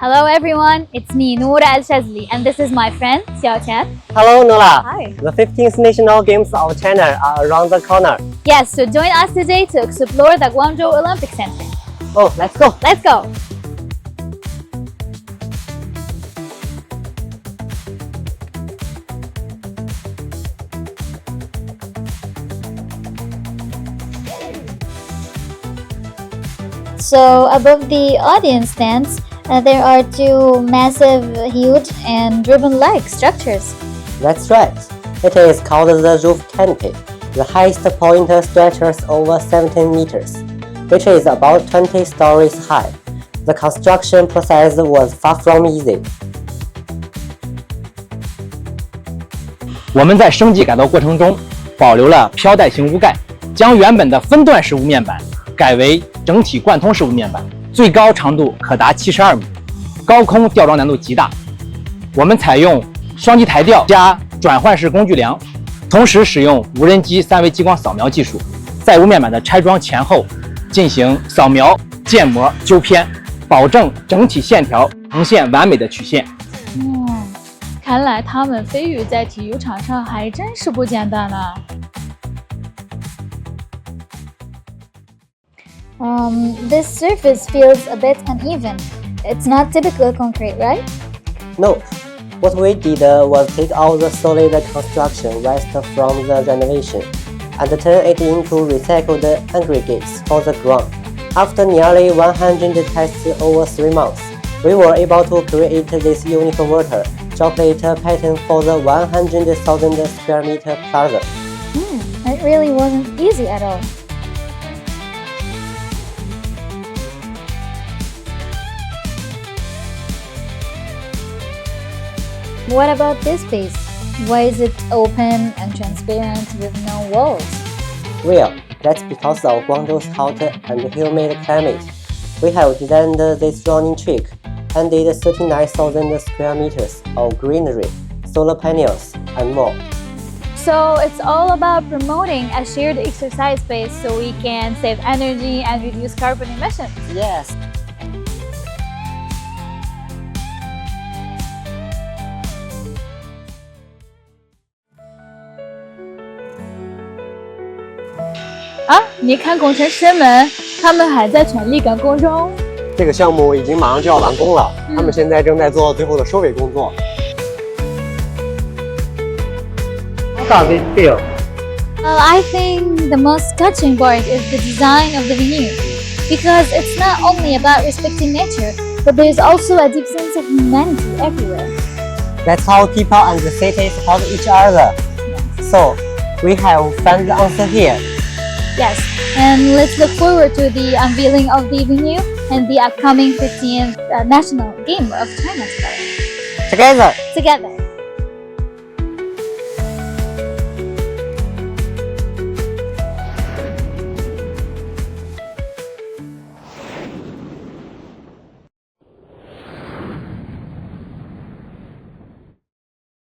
Hello everyone, it's me Noura Al-Shazly and this is my friend Xiao Qian. Hello Noura. Hi. The 15th National Games of China are around the corner. Yes, so join us today to explore the Guangdong Olympic Center. Oh, let's go. Let's go. So above the audience stands, there are two massive, huge and ribbon-like structures. That's right. It is called the roof canopy. The highest point stretches over 17 meters, which is about 20 stories high. The construction process was far from easy. 我们在升级改造过程中，保留了飘带型屋盖，将原本的分段式屋面板改为整体贯通式屋面板，最高长度可达72米，高空吊装难度极大。我们采用双击台吊加转换式工具梁，同时使用无人机3维激光扫描技术，在屋面板的拆装前后进行扫描、建模、纠偏，保证整体线条呈现完美的曲线。看来他们飞鱼在体育场上还真是不简单啊。This surface feels a bit uneven. It's not typical concrete, right? No. What we did was take out the solid construction waste from the renovation and turn it into recycled aggregates for the ground. After nearly 100 tests over 3 months, we were able to create this unique water droplet pattern for the 100,000 square meter plaza. It really wasn't easy at all. What about this space? Why is it open and transparent with no walls? Well, that's because of Guangzhou's hot and humid climate. We have designed this running track and did 39,000 square meters of greenery, solar panels, and more. So it's all about promoting a shared exercise space so we can save energy and reduce carbon emissions. Yes. Ah, 你看工程师们，他们还在全力赶工中。这个项目已经马上就要完工了，他们现在正在做最后的收尾工作。How does it feel? Well, I think the most touching part is the design of the venue, because it's not only about respecting nature, but there's also a deep sense of humanity everywhere. That's how people and the city support each other. So, we have found the answer here. Yes, and let's look forward to the unveiling of the venue and the upcoming 15th National Game of China together. Together. Together.